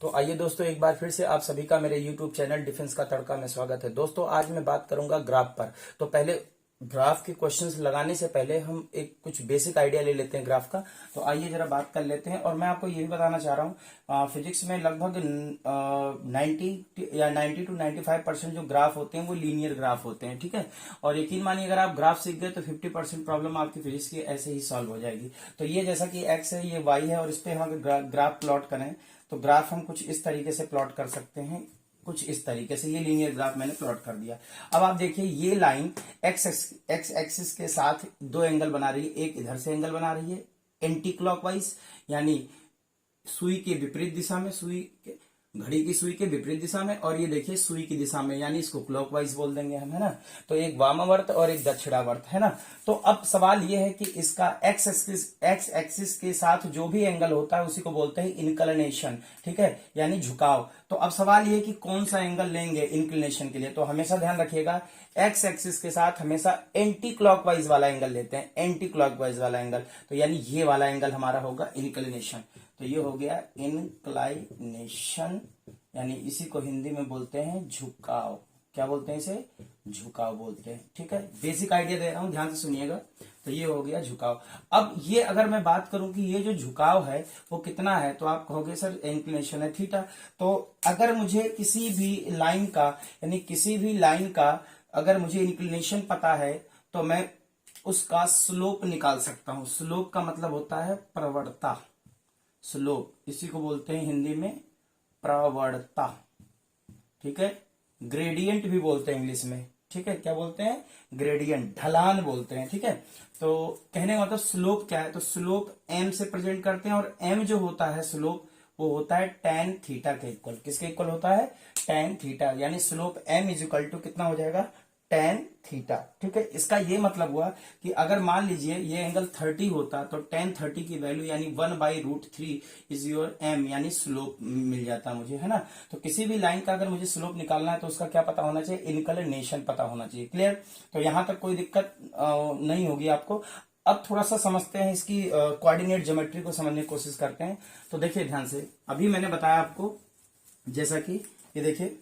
तो आइए दोस्तों, एक बार फिर से आप सभी का मेरे YouTube चैनल डिफेंस का तड़का में स्वागत है। दोस्तों आज मैं बात करूंगा ग्राफ पर। तो पहले ग्राफ के क्वेश्चंस लगाने से पहले हम एक कुछ बेसिक आइडिया ले लेते हैं ग्राफ का। तो आइए जरा बात कर लेते हैं। और मैं आपको ये भी बताना चाह रहा हूँ, फिजिक्स में लगभग 90 या 90 to 95% जो ग्राफ होते हैं वो लीनियर ग्राफ होते हैं, ठीक है। और यकीन मानिए अगर आप ग्राफ सीख गए तो 50% प्रॉब्लम आपकी फिजिक्स की ऐसे ही सॉल्व हो जाएगी। तो ये जैसा कि एक्स है, ये वाई है, और इस पे हम अगर ग्राफ प्लॉट करें तो ग्राफ हम कुछ इस तरीके से प्लॉट कर सकते हैं, कुछ इस तरीके से। ये लीनियर ग्राफ मैंने प्लॉट कर दिया। अब आप देखिए ये लाइन एक्स एक्सिस के साथ दो एंगल बना रही है। एक इधर से एंगल बना रही है एंटी क्लॉकवाइज, यानी सुई के विपरीत दिशा में, घड़ी की सुई के विपरीत दिशा में, और ये देखिए सुई की दिशा में, यानी इसको क्लॉकवाइज बोल देंगे हम, है ना। तो एक वामावर्त और एक दक्षिणावर्त, है ना। तो अब सवाल ये है कि इसका एक्स एक्सिस के साथ जो भी एंगल होता है उसी को बोलते हैं इंक्लिनेशन, ठीक है, यानी झुकाव। तो अब सवाल ये है कि कौन सा एंगल लेंगे इंक्लिनेशन के लिए। तो हमेशा ध्यान रखिएगा, एक्स एक्सिस के साथ हमेशा एंटी क्लॉकवाइज वाला एंगल लेते हैं, एंटी क्लॉकवाइज वाला एंगल। तो यानी ये वाला एंगल हमारा होगा इंक्लिनेशन। तो ये हो गया इंक्लाइनेशन, यानी इसी को हिंदी में बोलते हैं झुकाव। क्या बोलते हैं इसे? झुकाव बोलते हैं, ठीक है। बेसिक आइडिया दे रहा हूं, ध्यान से सुनिएगा। तो ये हो गया झुकाव। अब ये अगर मैं बात करूं कि ये जो झुकाव है वो कितना है, तो आप कहोगे सर इंक्लिनेशन है थीटा। तो अगर मुझे किसी भी लाइन का, यानी किसी भी लाइन का अगर मुझे इंक्लिनेशन पता है तो मैं उसका स्लोप निकाल सकता हूं। स्लोप का मतलब होता है प्रवणता। स्लोप, इसी को बोलते हैं हिंदी में प्रवणता, ठीक है। ग्रेडियंट भी बोलते हैं इंग्लिश में, ठीक है। क्या बोलते हैं? ग्रेडियंट, ढलान बोलते हैं, ठीक है। तो कहने का मतलब स्लोप क्या है, तो स्लोप एम से प्रेजेंट करते हैं, और एम जो होता है स्लोप वो होता है tan थीटा के इक्वल। किसके इक्वल होता है? tan थीटा, यानी slope m is equal to कितना हो जाएगा? tan थीटा, ठीक है। इसका ये मतलब हुआ कि अगर मान लीजिए ये एंगल 30 होता तो tan 30 की वैल्यू यानी 1/√3 इज योर m, यानी स्लोप मिल जाता मुझे, है ना। तो किसी भी लाइन का अगर मुझे स्लोप निकालना है तो उसका क्या पता होना चाहिए? इंक्लिनेशन पता होना चाहिए। क्लियर? तो यहां तक कोई दिक्कत नहीं होगी आपको। अब थोड़ा सा समझते हैं, इसकी कोऑर्डिनेट ज्योमेट्री को समझने की कोशिश करते हैं। तो देखिए ध्यान से, अभी मैंने बताया आपको, जैसा कि ये देखिए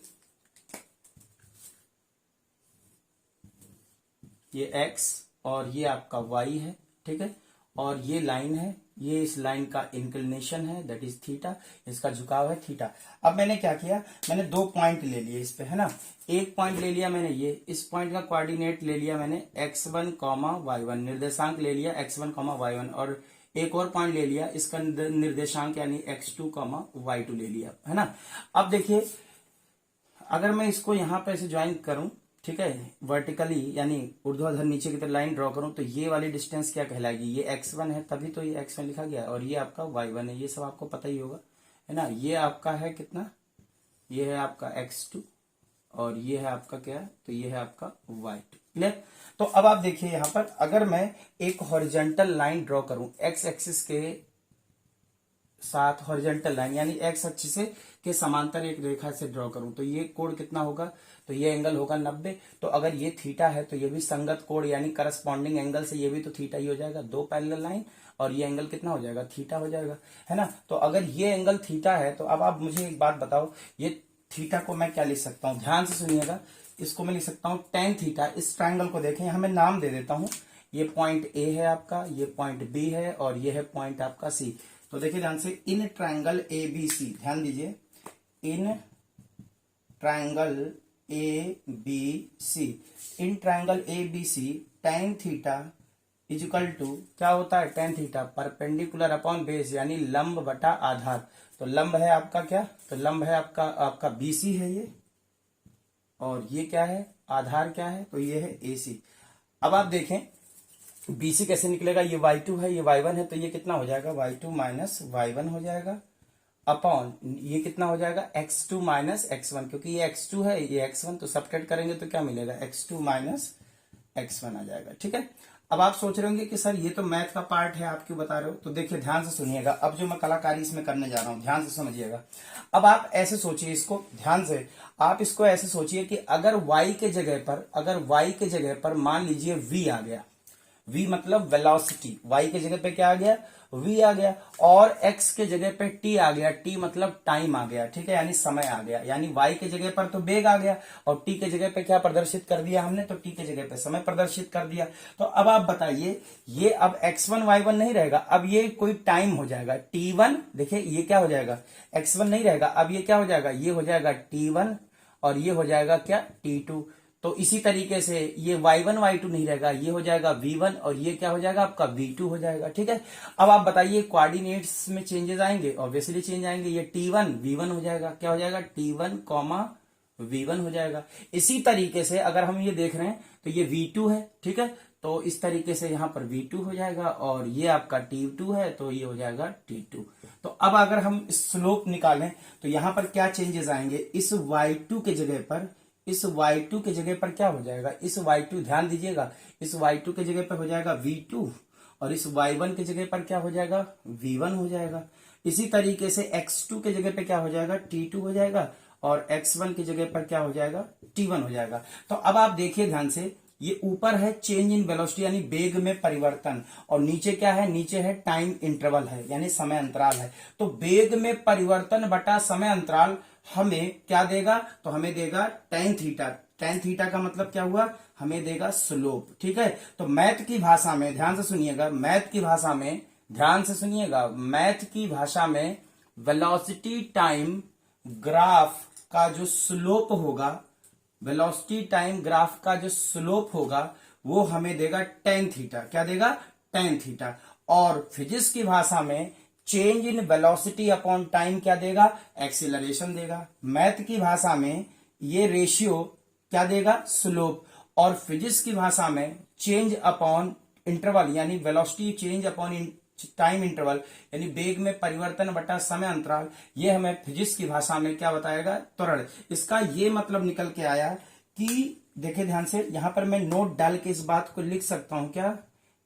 ये x और ये आपका y है, ठीक है। और ये लाइन है, ये इस लाइन का इंक्लिनेशन है, दैट इज थीटा। इसका झुकाव है थीटा। अब मैंने क्या किया, मैंने दो पॉइंट ले लिए इस पे, है ना। एक पॉइंट ले लिया मैंने, ये इस पॉइंट का कोऑर्डिनेट ले लिया मैंने x1, y1, निर्देशांक ले लिया x1, y1, और एक और पॉइंट ले लिया, इसका निर्देशांक यानी x2, y2 ले लिया, है ना। अब देखिए अगर मैं इसको यहां पर ऐसे ज्वाइन करूं, ठीक है, वर्टिकली यानी ऊर्ध्वाधर नीचे की तरफ लाइन ड्रॉ करूं, तो ये वाली डिस्टेंस क्या कहलाएगी? ये x1 है, तभी तो ये x1 लिखा गया, और ये आपका y1 है। ये सब आपको पता ही होगा, है ना। ये आपका है कितना? ये है आपका x2, और ये है आपका क्या? तो ये है आपका y2। क्लियर? तो अब आप देखिए यहां पर अगर मैं एक हॉरिजॉन्टल लाइन ड्रॉ करूं एक्स एक्सिस के साथ, हॉरिजॉन्टल लाइन यानी एक्स अक्ष से के समांतर एक रेखा से ड्रॉ करूं, तो ये कोण कितना होगा? तो ये एंगल होगा 90। तो अगर ये थीटा है तो ये भी संगत कोण यानी करस्पॉन्डिंग एंगल से ये भी तो थीटा ही हो जाएगा। दो पैरेलल लाइन, और ये एंगल कितना हो जाएगा? थीटा हो जाएगा, है ना। तो अगर ये एंगल थीटा है तो अब आप मुझे एक बात बताओ, ये थीटा को मैं क्या लिख सकता हूं? ध्यान से सुनिएगा, इसको मैं लिख सकता हूं tan थीटा। इस ट्राइंगल को देखें, यहां मैं नाम दे देता हूं। ये पॉइंट ए है आपका, ये पॉइंट बी है, और ये है पॉइंट आपका सी। तो देखिए ध्यान से, इन ट्राइंगल ए बी सी, ध्यान दीजिए, in triangle A B C, in triangle A B C tan theta is equal to क्या होता है? tan theta perpendicular upon base, यानी लंब बटा आधार। तो लंब है आपका क्या? तो लंब है आपका बीसी है ये, और ये क्या है? आधार क्या है? तो ये है एसी। अब आप देखें बीसी कैसे निकलेगा? ये y2 है, ये y1 है, तो ये कितना हो जाएगा? y2 माइनस y1 हो जाएगा, अपॉन ये कितना हो जाएगा? x2 माइनस x1, क्योंकि ये x2 है, ये x1, तो सब्ट्रैक्ट करेंगे तो क्या मिलेगा? x2 माइनस x1 आ जाएगा, ठीक है। अब आप सोच रहे होंगे कि सर ये तो मैथ का पार्ट है, आप क्यों बता रहे हो? तो देखिए ध्यान से सुनिएगा, अब जो मैं कलाकारी इसमें करने जा रहा हूं, ध्यान से समझिएगा। अब आप ऐसे सोचिए इसको, ध्यान से आप इसको ऐसे सोचिए कि अगर y के जगह पर मान लीजिए v आ गया, v मतलब वेलोसिटी, y के जगह पे क्या आ गया, v आ गया, और x के जगह पे t आ गया, t मतलब टाइम आ गया, ठीक है, यानी समय आ गया, यानी y के जगह पर तो वेग आ गया और t के जगह पे क्या प्रदर्शित कर दिया हमने, तो t के जगह पे समय प्रदर्शित कर दिया। तो अब आप बताइए, ये अब x1 y1 नहीं रहेगा, अब ये कोई टाइम हो जाएगा t1, देखिए ये क्या हो जाएगा, x1 नहीं रहेगा, अब ये क्या हो जाएगा, ये हो जाएगा t1 और ये हो जाएगा क्या, t2। तो इसी तरीके से ये y1 y2 नहीं रहेगा, ये हो जाएगा v1 और ये क्या हो जाएगा आपका v2 हो जाएगा, ठीक है। अब आप बताइए कोऑर्डिनेट्स में चेंजेस आएंगे, ऑब्वियसली चेंज आएंगे, ये t1 v1 हो जाएगा, क्या हो जाएगा, t1 v1 हो जाएगा। इसी तरीके से अगर हम ये देख रहे हैं तो ये v2 है, ठीक है, तो इस तरीके से यहां पर v2 हो जाएगा और ये आपका t2 है तो ये हो जाएगा t2। तो अब अगर हम स्लोप निकालें तो यहां पर क्या चेंजेस आएंगे, इस y2 के जगह पर, इस y2 के जगह पर क्या हो जाएगा, इस y2 ध्यान दीजिएगा, इस y2 के जगह पर हो जाएगा v2 और इस y1 के जगह पर क्या हो जाएगा, v1 हो जाएगा। इसी तरीके से x2 के जगह पे क्या हो जाएगा, t2 हो जाएगा और x1 की जगह पर क्या हो जाएगा, t1 हो जाएगा। तो अब आप देखिए ध्यान से, ये ऊपर है चेंज इन वेलोसिटी यानी वेग में परिवर्तन, और नीचे क्या है, नीचे है टाइम इंटरवल है यानी समय अंतराल है। तो वेग में परिवर्तन बटा समय अंतराल हमें क्या देगा, तो हमें देगा टेन थीटा। टेन थीटा का मतलब क्या हुआ, हमें देगा स्लोप, ठीक है। तो मैथ की भाषा में ध्यान से सुनिएगा, मैथ की भाषा में ध्यान से सुनिएगा, मैथ की भाषा में वेलोसिटी टाइम ग्राफ का जो स्लोप होगा, वेलोसिटी टाइम ग्राफ का जो स्लोप होगा वो हमें देगा टेन थीटा, क्या देगा, टेन थीटा। और फिजिक्स की भाषा में change in velocity upon time क्या देगा, एक्सीलरेशन देगा। मैथ की भाषा में ये रेशियो क्या देगा, स्लोप। और फिजिक्स की भाषा में चेंज अपॉन इंटरवल यानी velocity change upon time interval यानी वेग में परिवर्तन बटा समय अंतराल, ये हमें फिजिक्स की भाषा में क्या बताएगा, त्वरण। इसका ये मतलब निकल के आया कि देखिए ध्यान से, यहां पर मैं नोट डाल के इस बात को लिख सकता हूं क्या,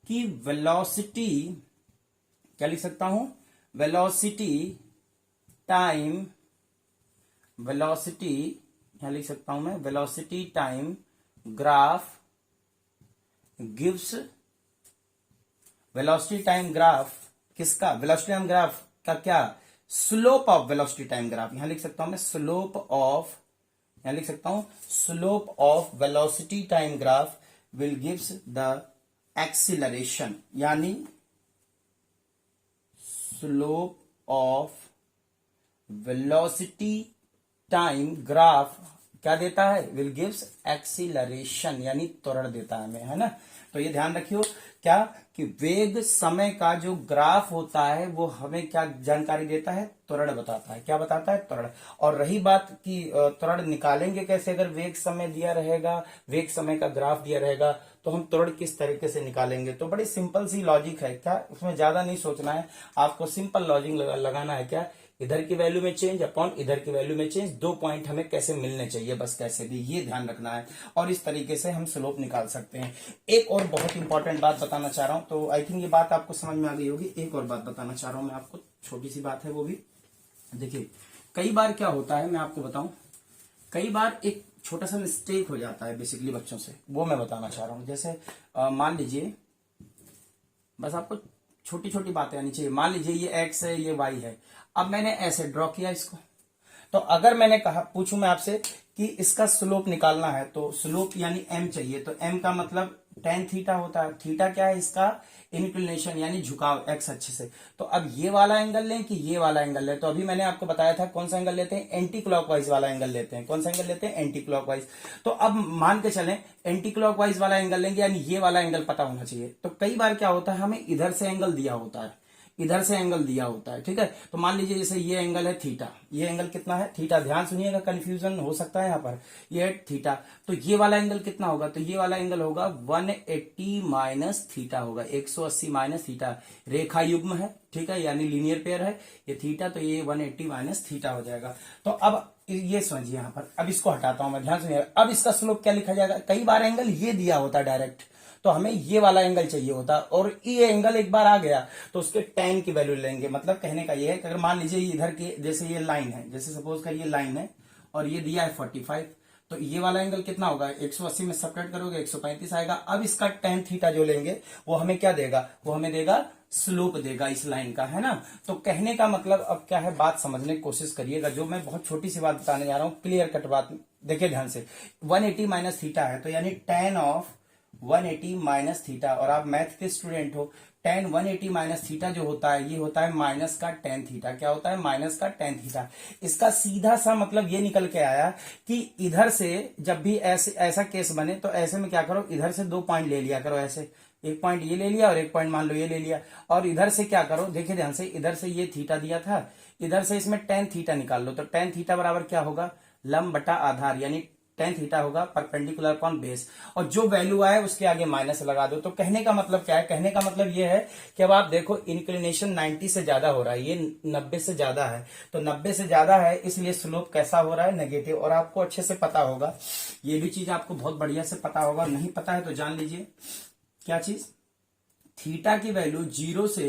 कि वेलोसिटी, क्या लिख सकता हूं, वेलोसिटी टाइम, वेलोसिटी यहां लिख सकता हूं मैं, velocity time graph gives, velocity time graph किसका, वेलोसिटी टाइम ग्राफ का क्या, slope of velocity time graph, यहां लिख सकता हूं मैं स्लोप ऑफ, यहां लिख सकता हूं slope of velocity time graph will gives the acceleration, यानी slope of velocity time graph क्या देता है, विल गिव्स एक्सीलरेशन यानी त्वरण देता है हमें, है ना। तो ये ध्यान रखियो क्या, कि वेग समय का जो ग्राफ होता है वो हमें क्या जानकारी देता है, त्वरण बताता है, क्या बताता है, त्वरण। और रही बात कि त्वरण निकालेंगे कैसे, अगर वेग समय दिया रहेगा, वेग समय का ग्राफ दिया रहेगा तो हम त्वरण किस तरीके से निकालेंगे, तो बड़ी सिंपल सी लॉजिक है, क्या उसमें ज्यादा नहीं सोचना है आपको, सिंपल लॉजिक लगाना है, क्या इधर की वैल्यू में चेंज अपॉन इधर की वैल्यू में चेंज, दो पॉइंट हमें कैसे मिलने चाहिए, बस कैसे भी, ये ध्यान रखना है और इस तरीके से हम स्लोप निकाल सकते हैं। एक और बहुत इंपॉर्टेंट बात बताना चाह रहा हूं, तो आई थिंक ये बात आपको समझ में आ गई होगी। एक और बात बताना चाह रहा हूं मैं आपको, छोटी सी बात है वो भी, देखिए कई बार क्या होता है मैं आपको बताऊं, कई बार एक छोटा सा मिस्टेक हो जाता है बेसिकली बच्चों से, वो मैं बताना चाह रहा हूं। जैसे मान लीजिए, बस आपको छोटी छोटी बातें आनी चाहिए, मान लीजिए ये x है ये y है, अब मैंने ऐसे ड्रॉ किया इसको, तो अगर मैंने कहा, पूछूं मैं आपसे कि इसका स्लोप निकालना है, तो स्लोप यानी m चाहिए, तो m का मतलब टेन थीटा होता है। थीटा क्या है, इसका इंक्लिनेशन यानी झुकाव x अच्छे से। तो अब ये वाला एंगल लें कि ये वाला एंगल लें, तो अभी मैंने आपको बताया था कौन सा एंगल लेते हैं, एंटी क्लॉकवाइज वाला एंगल लेते हैं। कौन सा एंगल लेते हैं, एंटी क्लॉकवाइज। तो अब मान के चलें एंटी क्लॉकवाइज वाला एंगल लेंगे, यानी ये वाला एंगल पता होना चाहिए। तो कई बार क्या होता है, हमें इधर से एंगल दिया होता है, इधर से एंगल दिया होता है, ठीक है। तो मान लीजिए जैसे ये एंगल है थीटा, ये एंगल कितना है, थीटा, ध्यान सुनिएगा कंफ्यूजन हो सकता है यहाँ पर, ये है थीटा, तो ये वाला एंगल कितना होगा, तो ये वाला एंगल होगा 180 माइनस थीटा होगा, 180 माइनस थीटा, रेखा युग्म है, ठीक है, यानी लीनियर पेयर है ये थीटा, तो ये 180 माइनस थीटा हो जाएगा। तो अब ये समझिए यहाँ पर, अब इसको हटाता हूं मैं, ध्यान सुनिएगा। अब इसका स्लोप क्या लिखा जाएगा, कई बार एंगल ये दिया होता है डायरेक्ट, तो हमें ये वाला एंगल चाहिए होता, और ये एंगल एक बार आ गया तो उसके tan की वैल्यू लेंगे। मतलब कहने का ये है कि अगर मान लीजिए इधर के, जैसे ये लाइन है, जैसे सपोज कर ये लाइन है और ये दिया है 45, तो ये वाला एंगल कितना होगा, 180 में सब्ट्रैक्ट करोगे 135 आएगा। अब इसका tan थीटा जो लेंगे वो हमें क्या देगा, वो हमें देगा स्लोप देगा इस लाइन का, है ना। तो कहने का मतलब अब क्या है, बात समझने की कोशिश करिएगा, जो मैं बहुत छोटी सी बात बताने जा रहा हूं, क्लियर कट बात देखिए ध्यान से। 180 माइनस थीटा है, तो यानी tan ऑफ 180 माइनस थीटा, और आप मैथ के स्टूडेंट हो, tan 180 माइनस थीटा जो होता है ये होता है माइनस का tan थीटा। क्या होता है, माइनस का tan थीटा। इसका सीधा सा मतलब ये निकल के आया कि इधर से जब भी ऐसा केस बने तो ऐसे में क्या करो, इधर से 2 पॉइंट ले लिया करो, ऐसे एक पॉइंट ये ले लिया और एक पॉइंट मान लो ये ले लिया, और इधर से क्या करो, देखिए ध्यान से, इधर से ये थीटा दिया था, इधर से इसमें tan थीटा निकाल लो। तो tan थीटा बराबर क्या होगा, लंब बटा आधार, यानी tan थीटा होगा परपेंडिकुलर अपॉन बेस, और जो वैल्यू आए उसके आगे माइनस लगा दो। तो कहने का मतलब क्या है, कहने का मतलब ये है कि अब आप देखो इंक्लिनेशन 90 से ज्यादा हो रहा है, ये 90 से ज्यादा है, तो 90 से ज्यादा है इसलिए स्लोप कैसा हो रहा है, नेगेटिव। और आपको अच्छे से पता होगा, ये भी चीज आपको बहुत बढ़िया से पता होगा, नहीं पता है तो जान लीजिए क्या चीज, थीटा की वैल्यू 0 से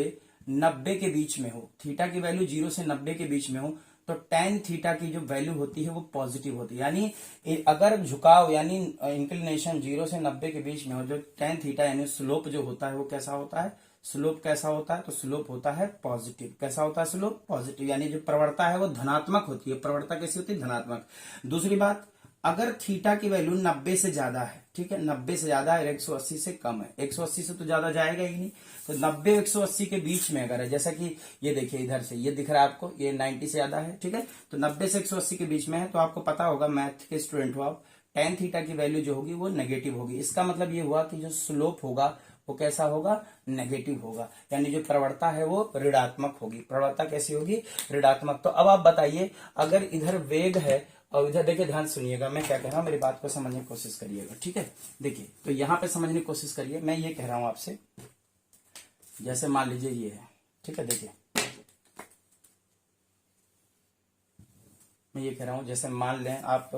90 के बीच में हो, थीटा की वैल्यू 0 से 90 के बीच में हो तो tan थीटा की जो वैल्यू होती है वो पॉजिटिव होती है। यानी अगर झुकाव यानी इंक्लिनेशन 0 से 90 के बीच में हो, जो tan थीटा यानी स्लोप जो होता है वो कैसा होता है, स्लोप कैसा होता है, तो स्लोप होता है पॉजिटिव। कैसा होता है स्लोप, पॉजिटिव, यानी जो प्रवणता है वो धनात्मक होती है। प्रवणता कैसी होती है, धनात्मक। दूसरी बात, अगर थीटा की वैल्यू 90 से ज्यादा है, ठीक है, 90 से ज्यादा है, 180 से कम है, 180 से तो ज्यादा जाएगा ही नहीं, तो 90 180 के बीच में अगर है, जैसा कि ये देखिए इधर से ये दिख रहा है आपको, ये 90 से ज्यादा है, ठीक है, तो 90 से 180 के बीच में है, तो आपको पता होगा, मैथ के स्टूडेंट हो आप, tan थीटा की वैल्यू जो होगी वो नेगेटिव होगी। इसका मतलब ये हुआ कि जो स्लोप होगा वो कैसा होगा, नेगेटिव होगा, यानी जो प्रवणता है वो ऋणात्मक होगी। प्रवणता कैसी होगी, ऋणात्मक। तो अब आप बताइए, अगर इधर वेग है और इधर देखिए, ध्यान सुनिएगा मैं क्या कह रहा हूं, मेरी बात को समझने की कोशिश करिएगा, ठीक है। देखिए तो यहां पे समझने की कोशिश करिए, मैं ये कह रहा हूं आपसे, जैसे मान लीजिए ये है, ठीक है, देखिए मैं ये कह रहा हूं, जैसे मान लें आप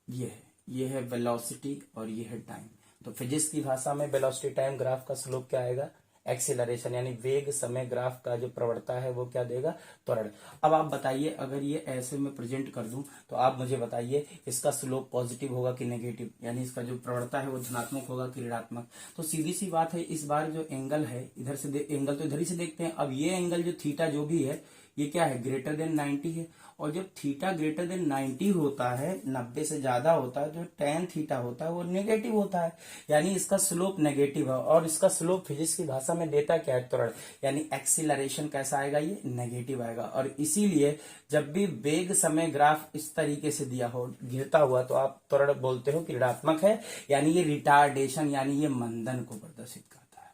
ये है वेलोसिटी और ये है टाइम। तो फिजिक्स की भाषा में वेलोसिटी टाइम ग्राफ का स्लोप क्या आएगा, एक्सीलरेशन, यानी वेग समय ग्राफ का जो प्रवणता है वो क्या देगा, त्वरण। अब आप बताइए, अगर ये ऐसे में प्रेजेंट कर दूं तो आप मुझे बताइए इसका स्लोप पॉजिटिव होगा कि नेगेटिव, यानी इसका जो प्रवणता है वो धनात्मक होगा कि ऋणात्मक। तो सीधी सी बात है, इस बार जो एंगल है इधर से एंगल तो इधर ही से देखते हैं। अब ये एंगल जो थीटा जो भी है ये क्या है, ग्रेटर देन 90 है, और जब थीटा ग्रेटर देन 90 होता है, 90 से ज्यादा होता है, जो tan थीटा होता है वो नेगेटिव होता है, यानी इसका स्लोप नेगेटिव है। और इसका स्लोप फिजिक्स की भाषा में देता क्या है, त्वरण, यानी एक्सीलरेशन कैसा आएगा, ये नेगेटिव आएगा। और इसीलिए जब भी वेग समय ग्राफ इस तरीके से दिया हो गिरता हुआ, तो आप त्वरण बोलते हो कि ऋणात्मक है, यानी ये रिटार्डेशन यानी ये मंदन को प्रदर्शित करता है।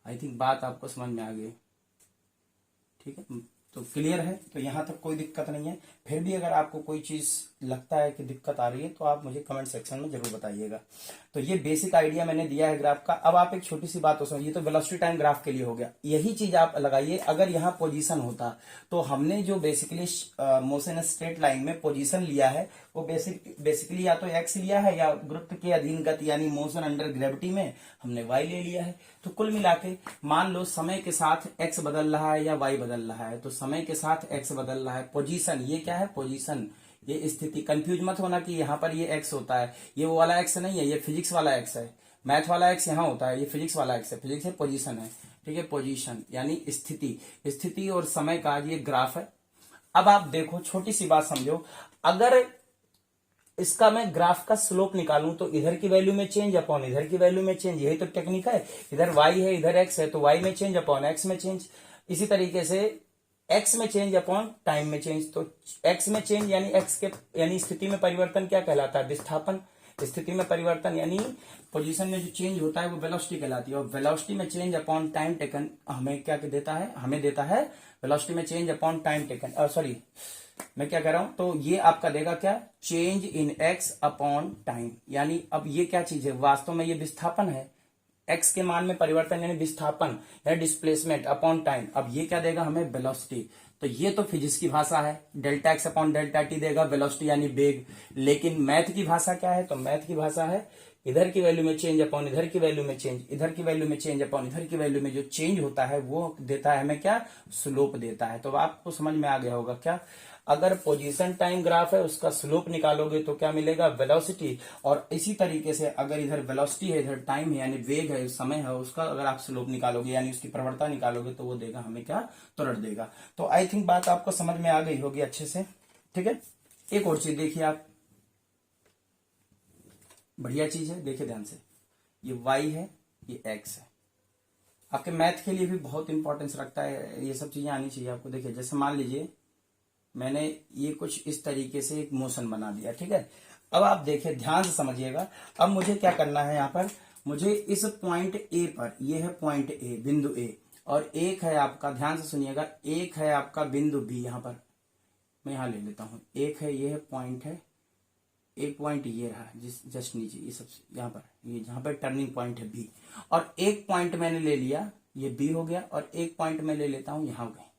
आई थिंक बात आपको समझ में आ गई, ठीक है, तो क्लियर है। तो यहां तक कोई दिक्कत नहीं है। फिर भी अगर आपको कोई चीज लगता है कि दिक्कत आ रही है तो आप मुझे कमेंट सेक्शन में जरूर बताइएगा। तो ये बेसिक आइडिया मैंने दिया है ग्राफ का। अब आप एक छोटी सी बात हो समझिए, तो वेलोसिटी टाइम ग्राफ के लिए हो गया, यही चीज आप लगाइए। अगर यहाँ पोजीशन होता तो हमने जो बेसिकली मोशन स्ट्रेट लाइन में पोजीशन लिया है वो बेसिकली या तो एक्स लिया है या गुरुत्व के अधीन गति यानी मोशन अंडर ग्रेविटी में हमने वाई ले लिया है। तो कुल मिला के मान लो समय के साथ एक्स बदल रहा है या वाई बदल रहा है, तो समय के साथ एक्स बदल रहा है, पोजीशन ये क्या है, पोजीशन ये स्थिति। कंफ्यूज मत होना कि यहाँ पर ये एक्स होता है, ये वो वाला एक्स नहीं है, ये फिजिक्स वाला एक्स है। मैथ वाला एक्स यहाँ होता है, ये फिजिक्स वाला एक्स है, फिजिक्स है पोजीशन है, ठीक है, पोजीशन यानी स्थिति। स्थिति और समय का ये ग्राफ है। अब आप देखो, छोटी सी बात समझो, अगर इसका मैं ग्राफ का स्लोप निकालूं तो इधर की वैल्यू में चेंज अपॉन इधर की वैल्यू में चेंज, यही तो टेक्निक है। इधर y है इधर x है, तो y में चेंज अपॉन x में चेंज। इसी तरीके से x में चेंज अपॉन टाइम में चेंज। तो x में चेंज यानी x के यानी स्थिति में परिवर्तन क्या कहलाता है, विस्थापन। स्थिति में परिवर्तन यानी पोजीशन में जो चेंज होता है वो वेलोसिटी कहलाती है। और वेलोसिटी में चेंज अपॉन टाइम टेकन हमें क्या देता है, हमें देता है वेलोसिटी में change upon time taken, sorry मैं क्या कह रहा हूं, तो ये आपका देगा क्या, change in x upon time. यानी अब ये क्या चीज है, वास्तव में ये विस्थापन है, एक्स के मान में परिवर्तन यानी विस्थापन या डिस्प्लेसमेंट अपॉन टाइम। अब ये क्या देगा हमें, वेलोसिटी। तो ये तो फिजिक्स की भाषा है, delta x upon delta T देगा वेलोसिटी यानी वेग। लेकिन मैथ की भाषा क्या है, तो मैथ की भाषा है इधर की वैल्यू में चेंज अपॉन इधर की वैल्यू में चेंज, इधर की वैल्यू में चेंज अपॉन इधर की वैल्यू में जो चेंज होता है वो देता है हमें क्या, स्लोप देता है। तो आपको समझ में आ गया होगा क्या, अगर पोजीशन टाइम ग्राफ है उसका स्लोप निकालोगे तो क्या मिलेगा, वेलोसिटी। और इसी तरीके से अगर इधर वेलोसिटी है इधर टाइम है यानी वेग है समय है, उसका अगर आप स्लोप निकालोगे यानी उसकी प्रवणता निकालोगे तो वो देगा हमें क्या, त्वरण देगा। तो आई थिंक बात आपको समझ में आ गई होगी अच्छे से, ठीक है। एक और चीज देखिए आप, बढ़िया चीज है, देखिए ध्यान से, ये y है ये x है, आपके मैथ के लिए भी बहुत इंपॉर्टेंस रखता है, ये सब चीजें आनी चाहिए आपको। देखिए जैसे मान लीजिए मैंने ये कुछ इस तरीके से एक मोशन बना दिया, ठीक है। अब आप देखिए ध्यान से समझिएगा, अब मुझे क्या करना है, यहाँ पर मुझे इस पॉइंट ए पर, ये है पॉइंट ए, बिंदु ए, और एक है आपका, ध्यान से सुनिएगा, एक है आपका बिंदु बी, यहाँ पर मैं यहाँ ले लेता हूं, एक है, ये है पॉइंट है, एक पॉइंट ये रहा जिस जस्ट नीचे, ये सबसे यहाँ पर, ये जहां पर टर्निंग पॉइंट है बी, और एक पॉइंट मैंने ले लिया, ये बी हो गया, और एक पॉइंट मैं ले लेता हूं यहाँ गए,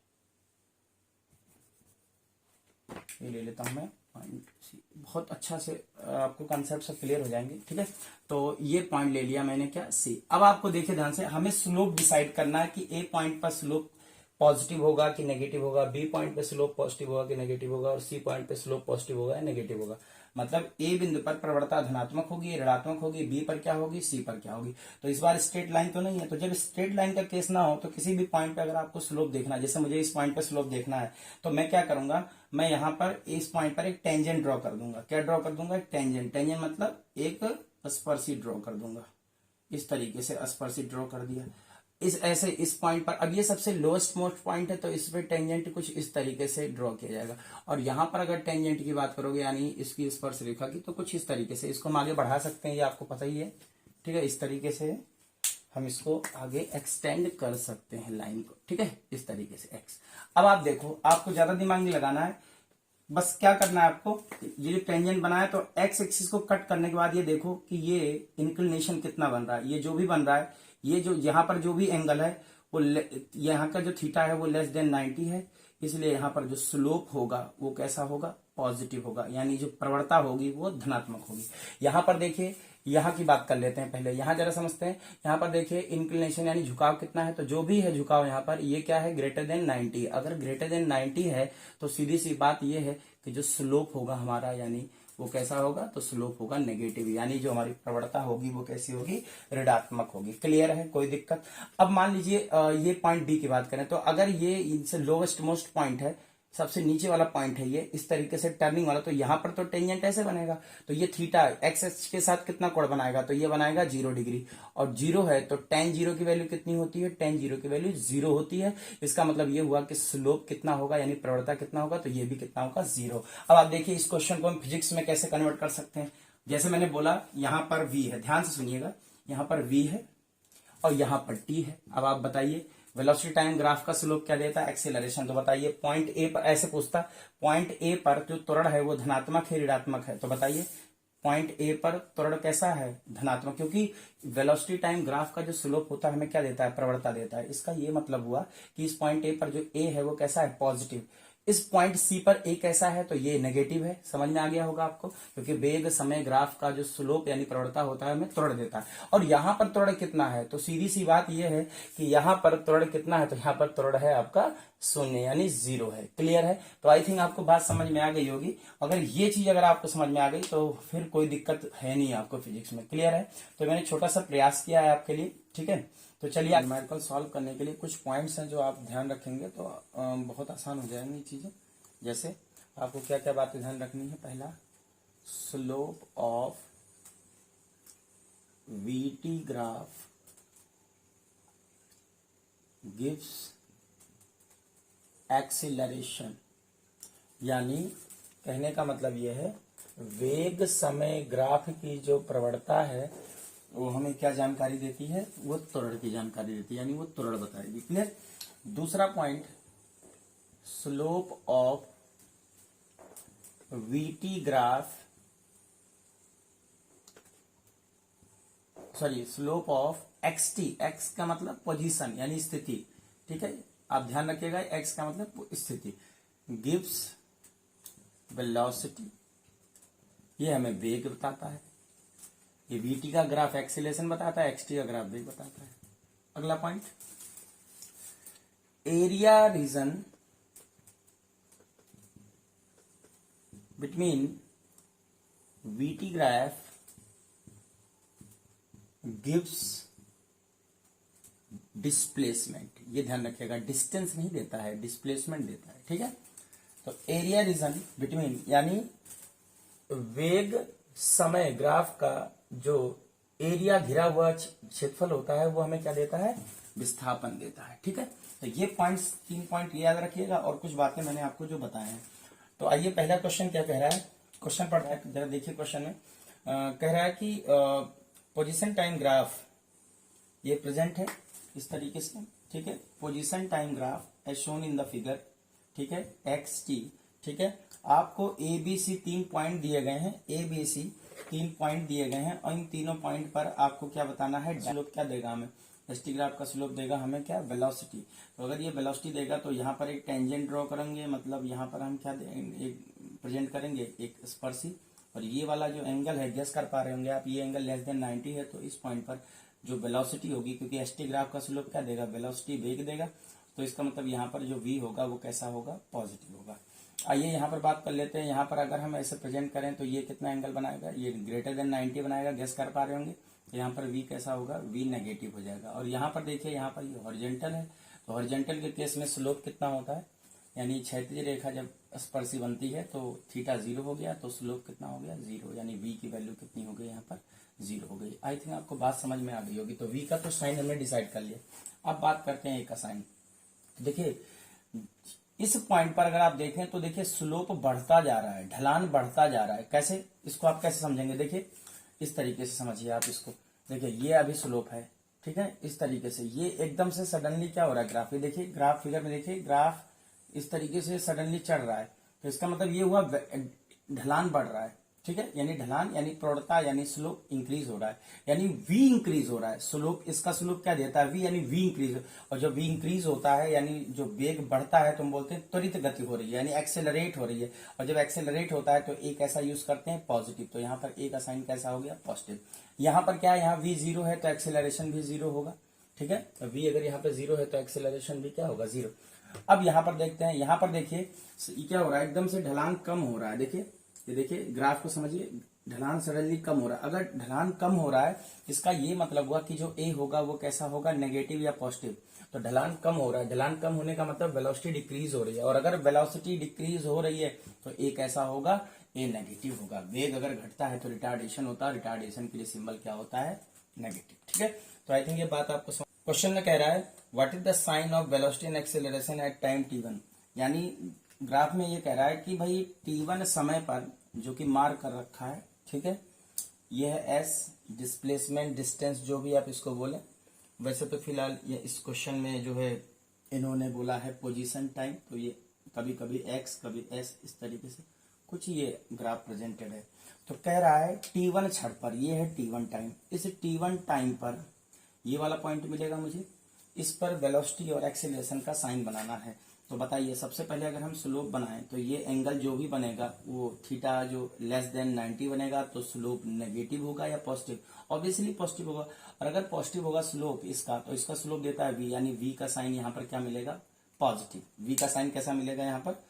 ये ले लेता हूं मैं पॉइंट सी, बहुत अच्छा से आपको कंसेप्ट सब क्लियर हो जाएंगे, ठीक है। तो ये पॉइंट ले लिया मैंने क्या, सी। अब आपको देखिए ध्यान से, हमें स्लोप डिसाइड करना है कि ए पॉइंट पर स्लोप पॉजिटिव होगा कि नेगेटिव होगा, बी पॉइंट पे स्लोप पॉजिटिव होगा कि नेगेटिव होगा, और सी पॉइंट पे स्लोप पॉजिटिव होगा या नेगेटिव होगा। मतलब ए बिंदु पर प्रवणता धनात्मक होगी, ऋणात्मक होगी, बी पर क्या होगी, सी पर क्या होगी। तो इस बार स्ट्रेट लाइन तो नहीं है, तो जब स्ट्रेट लाइन का केस ना हो तो किसी भी पॉइंट पे अगर आपको स्लोप देखना है, जैसे मुझे इस पॉइंट पे स्लोप देखना है, तो मैं क्या करूंगा, मैं यहाँ पर इस पॉइंट पर एक टेंजेंट ड्रॉ कर दूंगा। क्या ड्रॉ कर दूंगा, एक टेंजेंट। टेंजेंट मतलब एक स्पर्शी ड्रॉ कर दूंगा, इस तरीके से स्पर्शी ड्रॉ कर दिया। इस ऐसे इस पॉइंट पर, अब ये सबसे लोएस्ट मोस्ट पॉइंट है तो इस पे टेंजेंट कुछ इस तरीके से ड्रॉ किया जाएगा। और यहां पर अगर टेंजेंट की बात करोगे यानी इसकी स्पर्श रेखा की, तो कुछ इस तरीके से इसको हम आगे बढ़ा सकते हैं, ये आपको पता ही है, ठीक है। इस तरीके से हम इसको आगे एक्सटेंड कर सकते हैं लाइन को, ठीक है, इस तरीके से एक्स। अब आप देखो, आपको ज्यादा दिमाग नहीं लगाना है, बस क्या करना है आपको, ये जो टेंजेंट बनाया तो एक्स एक्सिस को कट करने के बाद ये देखो कि ये इंक्लिनेशन कितना बन रहा है, ये जो भी बन रहा है, ये जो यहाँ पर जो भी एंगल है वो यहाँ का जो थीटा है वो लेस देन 90 है, इसलिए यहाँ पर जो स्लोप होगा वो कैसा होगा, पॉजिटिव होगा, यानी जो प्रवणता होगी वो धनात्मक होगी। यहाँ पर देखिए, यहाँ की बात कर लेते हैं पहले, यहाँ जरा समझते हैं। यहाँ पर देखिए इंक्लिनेशन यानी झुकाव कितना है, तो जो भी है झुकाव यहाँ पर ये क्या है, ग्रेटर देन 90। अगर ग्रेटर देन 90 है तो सीधी सी बात ये है कि जो स्लोप होगा हमारा यानी वो कैसा होगा, तो स्लोप होगा नेगेटिव, यानी जो हमारी प्रवणता होगी वो कैसी होगी, ऋणात्मक होगी। क्लियर है, कोई दिक्कत। अब मान लीजिए ये पॉइंट बी की बात करें, तो अगर ये इनसे लोवेस्ट मोस्ट पॉइंट है, सबसे नीचे वाला पॉइंट है ये इस तरीके से टर्निंग वाला, तो यहां पर तो टेंजेंट ऐसे बनेगा, तो ये थीटा एक्स एक्स के साथ कितना कोण बनाएगा, तो ये बनाएगा 0 डिग्री, और 0 है तो tan 0 की वैल्यू कितनी होती है, tan 0 की वैल्यू 0 होती है। इसका मतलब ये हुआ कि स्लोप कितना होगा यानी प्रवणता कितना होगा, तो ये भी कितना होगा, 0। अब आप देखिए इस क्वेश्चन को हम फिजिक्स में कैसे कन्वर्ट कर सकते हैं। जैसे मैंने बोला यहां पर v है, ध्यान से सुनिएगा, यहां पर v है और यहां पर t है। अब आप बताइए वेलोसिटी टाइम ग्राफ का स्लोप क्या देता है, एक्सेलरेशन। तो बताइए पॉइंट ए पर, ऐसे पूछता, पॉइंट ए पर जो त्वरण है वो धनात्मक है ऋणात्मक है, तो बताइए पॉइंट ए पर त्वरण कैसा है, धनात्मक, क्योंकि वेलोसिटी टाइम ग्राफ का जो स्लोप होता है हमें क्या देता है, प्रवणता देता है। इसका ये मतलब हुआ कि इस पॉइंट ए पर जो ए है वो कैसा है, पॉजिटिव। इस पॉइंट सी पर ए कैसा है, तो ये नेगेटिव है। समझ में आ गया होगा आपको, क्योंकि वेग समय ग्राफ का जो स्लोप यानी प्रवणता होता है हमें त्वरण देता है। और यहां पर त्वरण कितना है, तो सीधी सी बात यह है कि यहां पर त्वरण कितना है, तो यहां पर त्वरण है आपका 0 यानी 0 है। क्लियर है, तो आई थिंक आपको बात समझ में आ गई होगी। अगर ये चीज अगर आपको समझ में आ गई तो फिर कोई दिक्कत है नहीं आपको फिजिक्स में। क्लियर है, तो मैंने छोटा सा प्रयास किया है आपके लिए, ठीक है। तो चलिए न्यूमेरिकल सॉल्व करने के लिए कुछ पॉइंट्स हैं जो आप ध्यान रखेंगे तो बहुत आसान हो जाएंगी चीजें। जैसे आपको क्या क्या बातें ध्यान रखनी है, पहला slope of VT graph gives acceleration, यानी कहने का मतलब यह है वेग समय ग्राफ की जो प्रवणता है वो हमें क्या जानकारी देती है, वो त्वरण की जानकारी देती है, यानी वो त्वरण बताएगी। क्लियर। दूसरा point, slope of VT graph, sorry slope of XT, X का मतलब पोजीशन यानी स्थिति, ठीक है, आप ध्यान रखिएगा, एक्स का मतलब स्थिति, गिव्स वेलोसिटी, ये हमें वेग बताता है, कि वीटी का ग्राफ एक्सीलरेशन बताता है, एक्सटी का ग्राफ वेग बताता है। अगला point, area region between VT graph gives displacement, ये ध्यान रखिएगा, डिस्टेंस नहीं देता है, डिस्प्लेसमेंट देता है, ठीक है। तो एरिया रीजन बिटवीन यानी वेग समय ग्राफ का जो एरिया घिरा हुआ क्षेत्रफल होता है वो हमें क्या देता है, विस्थापन देता है, ठीक है। तो ये पॉइंट्स, 3 पॉइंट याद रखिएगा और कुछ बातें मैंने आपको जो बताए हैं। तो आइए पहला क्वेश्चन क्या कह रहा है, क्वेश्चन पढ़ रहा है, जरा देखिए क्वेश्चन में कह रहा है कि पोजीशन टाइम ग्राफ ये प्रेजेंट है इस तरीके से, ठीक है। Position time graph as shown in the figure, ठीक है, एक्स टी, ठीक है। आपको ए बी सी 3 पॉइंट दिए गए हैं, ए बी सी 3 पॉइंट दिए गए हैं और इन तीनों पॉइंट पर आपको क्या बताना है, स्लोप क्या देगा हमें, एसटी ग्राफ का स्लोप देगा हमें क्या, वेलोसिटी। तो अगर ये वेलोसिटी देगा तो यहाँ पर एक टेंजेंट ड्रॉ करेंगे, मतलब यहाँ पर हम क्या एक प्रेजेंट करेंगे, एक स्पर्शी, और ये वाला जो एंगल है, गेस कर पा रहे होंगे आप, ये एंगल लेस देन 90 है, तो इस पॉइंट पर जो वेलोसिटी होगी, क्योंकि एसटी ग्राफ का स्लोप क्या देगा, वेलोसिटी वेग देगा, तो इसका मतलब यहाँ पर जो v होगा वो कैसा होगा, पॉजिटिव होगा। आइए यहाँ पर बात कर लेते हैं, यहाँ पर अगर हम ऐसे प्रेजेंट करें तो ये कितना एंगल बनाएगा, ये ग्रेटर देन 90 बनाएगा, गेस कर पा रहे होंगे। तो यहाँ पर v कैसा होगा, v नेगेटिव हो जाएगा। और यहाँ पर देखिए, यहाँ पर ये हॉरिजॉन्टल है, तो हॉरिजॉन्टल के केस में स्लोप कितना होता है, यानी क्षैतिज रेखा जब स्पर्शी बनती है तो थीटा 0 हो गया, तो स्लोप कितना हो गया, 0, यानी v की वैल्यू कितनी हो गई, यहाँ पर 0 हो गई। आई थिंक आपको बात समझ में आ गई होगी। तो v का तो साइन हमने डिसाइड कर लिया। अब बात करते हैं a का साइन। देखिए इस पॉइंट पर अगर आप देखें तो देखिए स्लोप बढ़ता जा रहा है, ढलान बढ़ता जा रहा है। कैसे, इसको आप कैसे समझेंगे, देखिए इस तरीके से समझिए आप इसको। देखिए ये अभी स्लोप है, ठीक है, इस तरीके से ये एकदम से सडनली क्या हो रहा है, ग्राफ, ये देखिए ग्राफ फिगर में देखिए, ग्राफ इस तरीके से सडनली चढ़ रहा है। तो इसका मतलब ये हुआ ढलान बढ़ रहा है, ठीक है, यानी ढलान यानी प्रौढ़ता यानी स्लोप इंक्रीज हो रहा है, यानी v इंक्रीज हो रहा है। स्लोप, इसका स्लोप क्या देता है, v, यानी v इंक्रीज। और जब v इंक्रीज होता है यानी जो वेग बढ़ता है तो हम बोलते हैं त्वरित गति हो रही है, यानी एक्सेलरेट हो रही है। और जब एक्सेलरेट होता है तो a कैसा यूज करते हैं, पॉजिटिव। तो यहाँ पर a का साइन कैसा हो गया, पॉजिटिव। यहाँ पर क्या है, यहाँ v 0 है तो एक्सेलरेशन भी 0 होगा, ठीक है। तो v अगर यहाँ पे 0 है तो एक्सेलरेशन भी क्या होगा, 0। अब यहाँ पर देखते हैं, यहाँ पर देखिए क्या हो रहा है, एकदम से ढलान कम हो रहा है। देखिए ये देखिए ग्राफ को समझिए, ढलान सडनली कम हो रहा है। अगर ढलान कम हो रहा है इसका ये मतलब हुआ कि जो a होगा वो कैसा होगा, नेगेटिव या पॉजिटिव। तो ढलान कम हो रहा है, ढलान कम होने का मतलब वेलोसिटी डिक्रीज हो रही है, और अगर वेलोसिटी डिक्रीज हो रही है तो a कैसा होगा, a नेगेटिव होगा। वेग अगर घटता है तो रिटार्डेशन होता है, रिटार्डेशन के लिए सिंबल क्या होता है, नेगेटिव, ठीक है। तो आई थिंक ये बात आपको क्वेश्चन में कह रहा है what is the sign of velocity and acceleration at time t1, यानी ग्राफ में ये कह रहा है कि भाई t1 समय पर जो कि मार्क कर रखा है, ठीक है, ये है s, डिस्प्लेसमेंट, डिस्टेंस, जो भी आप इसको बोले। वैसे तो फिलहाल ये इस क्वेश्चन में जो है इन्होंने बोला है पोजीशन टाइम, तो ये कभी कभी x कभी s इस तरीके से कुछ ये ग्राफ प्रेजेंटेड है। तो कह रहा है t1 क्षण पर, ये है t1 टाइम, इस t1 टाइम पर ये वाला पॉइंट मिलेगा मुझे, इस पर वेलोसिटी और एक्सेलरेशन का साइन बनाना है। तो बताइए, सबसे पहले अगर हम स्लोप बनाएं तो ये एंगल जो भी बनेगा वो थीटा जो लेस देन 90 बनेगा, तो स्लोप नेगेटिव होगा या पॉजिटिव, ऑब्वियसली पॉजिटिव होगा। और अगर पॉजिटिव होगा स्लोप इसका, तो इसका स्लोप देता है v, यानी v का साइन यहाँ पर क्या मिलेगा, पॉजिटिव। v का साइन कैसा मिलेगा, यहाँ पर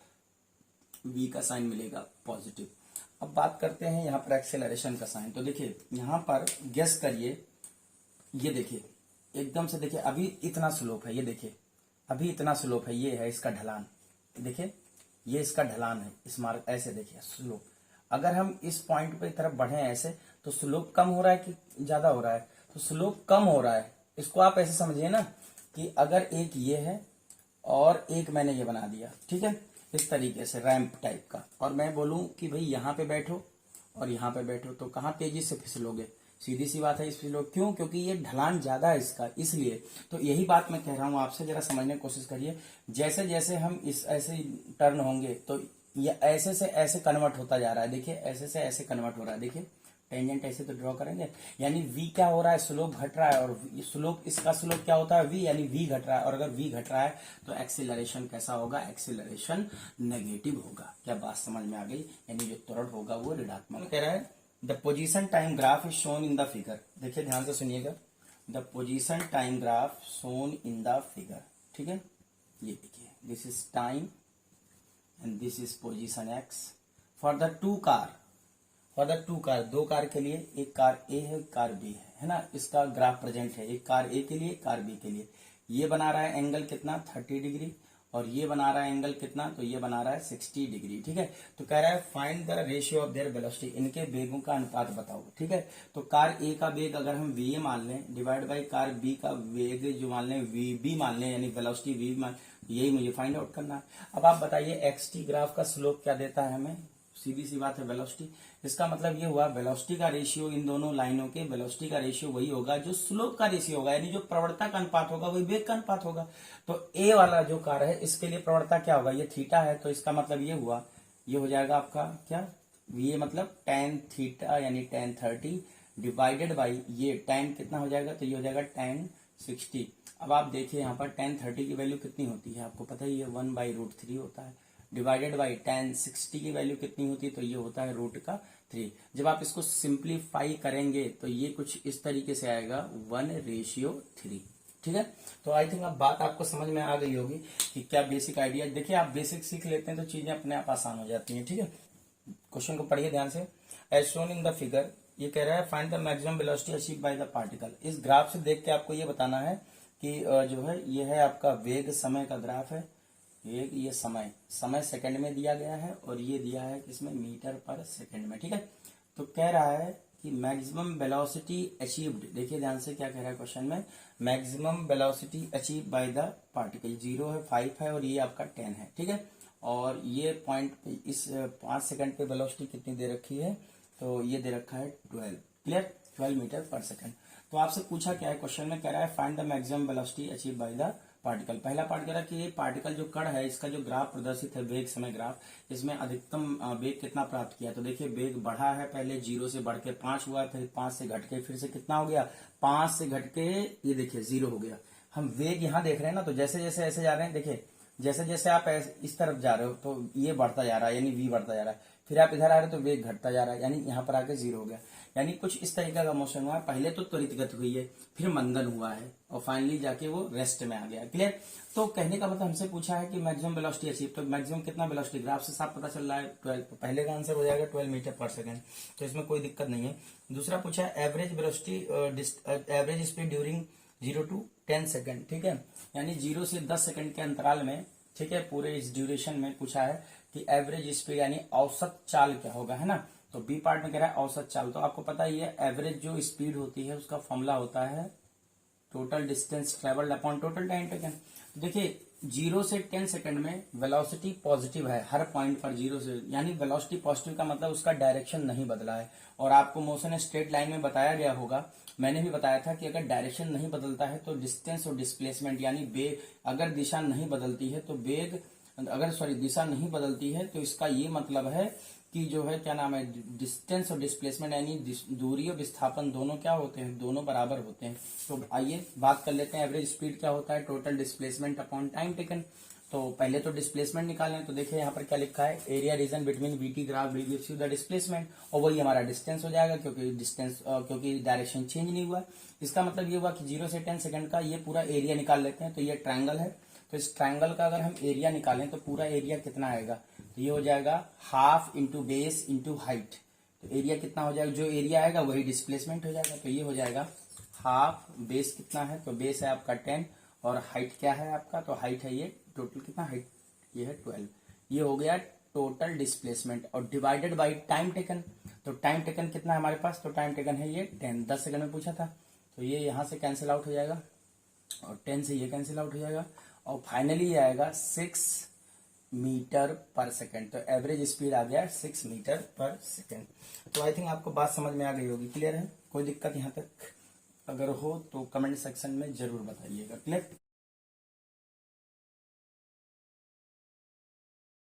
v का साइन मिलेगा पॉजिटिव। अब बात करते हैं यहाँ पर एक्सेलरेशन का साइन। तो देखिए यहाँ पर गेस करिए, ये देखिए एकदम से देखिए अभी इतना स्लोप है, ये देखिए अभी इतना स्लोप है, ये है इसका ढलान, देखिए ये इसका ढलान है, इस मार्ग ऐसे देखिए स्लोप। अगर हम इस पॉइंट पे तरफ बढ़े ऐसे तो स्लोप कम हो रहा है कि ज्यादा हो रहा है, तो स्लोप कम हो रहा है। इसको आप ऐसे समझिए ना कि अगर एक ये है और एक मैंने ये बना दिया, ठीक है, इस तरीके से रैंप टाइप का, और मैं बोलूं कि भाई यहाँ पे बैठो और यहाँ पे बैठो, तो कहाँ तेजी से फिसलोगे, सीधी सी बात है इस फिसलो। क्यों, क्योंकि ये ढलान ज्यादा है इसका, इसलिए। तो यही बात मैं कह रहा हूं आपसे, जरा समझने की कोशिश करिए। जैसे जैसे हम इस ऐसे टर्न होंगे तो ये ऐसे से ऐसे कन्वर्ट होता जा रहा है, देखिए ऐसे से ऐसे कन्वर्ट हो रहा है, देखिए टेंजेंट ऐसे तो ड्रॉ करेंगे, यानी v क्या हो रहा है, स्लोप घट रहा है, और स्लोप इसका स्लोप क्या होता है v, यानी v घट रहा है। और अगर v घट रहा है तो एक्सेलरेशन कैसा होगा, एक्सेलरेशन नेगेटिव होगा। क्या बात समझ में आ गई, यानी जो त्वरण होगा वो ऋणात्मक। कह रहा है the position time graph is shown in the figure. देखिए ध्यान से सुनिएगा, the position time graph shown in the figure, ठीक है। ये देखिए, this is time and this is position x for the two car, for the two car, दो car के लिए, एक कार ए है, एक कार बी है ना। इसका ग्राफ प्रेजेंट है, एक कार ए के लिए, एक कार बी के लिए। ये बना रहा है एंगल कितना, 30 डिग्री, और ये बना रहा है एंगल कितना, तो ये बना रहा है 60 डिग्री, ठीक है। तो कह रहा है find the ratio of their velocity, इनके वेगों का अनुपात बताओ, ठीक है। तो कार ए का वेग अगर हम वी ए मान लें, डिवाइड बाई कार बी का वेग जो मान लें वी बी मान लें, यानी वेलोसिटी वी मान, यही मुझे फाइंड आउट करना है। अब आप बताइए एक्स टी ग्राफ का स्लोप क्या देता है हमें, सीधी सी बात है वेलोसिटी। इसका मतलब ये हुआ वेलोसिटी का रेशियो इन दोनों लाइनों के, वेलोसिटी का रेशियो वही होगा जो स्लोप का रेशियो होगा, यानी जो प्रवणता का अनुपात होगा वही वेग का अनुपात होगा। तो ए वाला जो कार है इसके लिए प्रवणता क्या होगा, ये थीटा है, तो इसका मतलब ये हुआ, ये हो जाएगा आपका क्या, ये मतलब tan थीटा यानी tan 30 डिवाइडेड बाई ये tan कितना हो जाएगा, तो ये हो जाएगा tan 60। अब आप देखिए यहाँ पर tan 30 की वैल्यू कितनी होती है, आपको पता ही है 1/√3 होता है, डिवाइडेड बाई tan 60 की वैल्यू कितनी होती है, तो ये होता है √3। जब आप इसको सिंप्लीफाई करेंगे तो ये कुछ इस तरीके से आएगा 1:3, ठीक है। तो आई थिंक अब बात आपको समझ में आ गई होगी कि क्या बेसिक आइडिया। देखिए आप बेसिक सीख लेते हैं तो चीजें अपने आप आसान हो जाती हैं, ठीक है। क्वेश्चन को पढ़िए ध्यान से। As shown in the figure, ये कह रहा है find the maximum velocity achieve by the particle. इस ग्राफ से देख के आपको ये बताना है कि जो है ये है आपका वेग समय का ग्राफ है, वेग, ये समय, समय सेकंड में दिया गया है और ये दिया है किसमें, मीटर पर सेकंड में, ठीक है। तो कह रहा है कि मैक्सिमम वेलोसिटी अचीव्ड, देखिए ध्यान से क्या कह रहा है क्वेश्चन में, maximum velocity achieve by the particle, 0 है, 5 है और ये आपका 10 है, ठीक है। और ये पॉइंट पे इस 5 सेकंड पे वेलोसिटी कितनी दे रखी है, तो ये दे रखा है 12, क्लियर, 12 मीटर पर सेकंड। तो आपसे पूछा क्या है क्वेश्चन में, कह रहा है find the maximum velocity achieve by the particle. पहला पार्ट कह रहा है कि ये पार्टिकल जो कण है इसका जो ग्राफ प्रदर्शित है, वेग समय ग्राफ, इसमें अधिकतम वेग कितना प्राप्त किया। तो देखिए वेग बढ़ा है, पहले 0 से बढ़ के 5 हुआ, फिर 5 से घट के फिर से कितना हो गया, 5 से घट के ये देखिए 0 हो गया। हम वेग यहाँ देख रहे हैं ना, तो जैसे जैसे ऐसे जा रहे हैं, देखिए जैसे जैसे आप इस तरफ जा रहे हो तो ये बढ़ता जा रहा है, यानी v बढ़ता जा रहा है, फिर आप इधर आ रहे हो तो वेग घटता जा रहा है, यानी यहाँ पर आके 0 हो गया। यानी कुछ इस तरीके का मोशन हुआ है, पहले तो त्वरित गति हुई है, फिर मंदन हुआ है और फाइनली जाके वो रेस्ट में आ गया, क्लियर। तो कहने का मतलब हमसे पूछा है कि मैक्सिमम वेलोसिटी अचीव, तो मैक्सिमम कितना वेलोसिटी, ग्राफ से साफ पता चल रहा है 12, तो पहले का आंसर हो जाएगा 12 मीटर पर सेकंड, तो इसमें कोई दिक्कत नहीं है। दूसरा पूछा है average velocity, average speed during 0 to 10 second, ठीक है, यानी 0 से 10 सेकंड के अंतराल में, ठीक है, पूरे इस ड्यूरेशन में पूछा है कि एवरेज स्पीड यानी औसत चाल क्या होगा, है ना। तो बी पार्ट में कह रहा है औसत चाल, तो आपको पता ही है एवरेज जो स्पीड होती है उसका फॉर्मूला होता है total distance travelled upon total time taken. तो देखिए 0 से 10 सेकंड में वेलोसिटी पॉजिटिव है हर पॉइंट पर, 0 से, यानी वेलोसिटी पॉजिटिव का मतलब उसका डायरेक्शन नहीं बदला है। और आपको मोशन स्ट्रेट लाइन में बताया गया होगा, मैंने भी बताया था कि अगर डायरेक्शन नहीं बदलता है तो डिस्टेंस और डिस्प्लेसमेंट, यानी वेग, अगर दिशा नहीं बदलती है तो वेग, अगर सॉरी दिशा नहीं बदलती है तो इसका ये मतलब है कि जो है क्या नाम है, डिस्टेंस और डिस्प्लेसमेंट यानी दूरी और विस्थापन दोनों क्या होते हैं, दोनों बराबर होते हैं। तो आइए बात कर लेते हैं एवरेज स्पीड क्या होता है, total displacement upon time taken. तो पहले तो डिस्प्लेसमेंट निकालें, तो देखिए यहाँ पर क्या लिखा है, area region between VT graph V gives you the displacement, और वही हमारा डिस्टेंस हो जाएगा क्योंकि डिस्टेंस क्योंकि डायरेक्शन चेंज नहीं हुआ। इसका मतलब ये हुआ कि 0 से 10 सेकंड का ये पूरा एरिया निकाल लेते हैं। तो ये ट्रायंगल है, तो इस ट्रायंगल का अगर हम एरिया निकालें तो पूरा एरिया कितना आएगा, तो ये हो जाएगा half into base into height. तो एरिया कितना हो जाएगा, जो एरिया आएगा वही डिस्प्लेसमेंट हो जाएगा, तो ये हो जाएगा हाफ, बेस कितना है, तो बेस है आपका 10 और हाइट क्या है आपका, तो हाइट है ये टोटल कितना, हाइट ये है 12, ये हो गया टोटल डिस्प्लेसमेंट। और डिवाइडेड बाई टाइम टेकन, तो टाइम टेकन कितना है हमारे पास, तो टाइम टेकन है ये 10, 10 सेकंड में पूछा था, तो ये यहां से कैंसिल आउट हो जाएगा और 10 से ये कैंसिल आउट हो जाएगा और फाइनली ये आएगा 6 मीटर पर सेकंड। तो एवरेज स्पीड आ गया 6 मीटर पर सेकंड। तो आई थिंक आपको बात समझ में आ गई होगी, क्लियर है, कोई दिक्कत यहाँ तक अगर हो तो कमेंट सेक्शन में जरूर बताइएगा, क्लियर।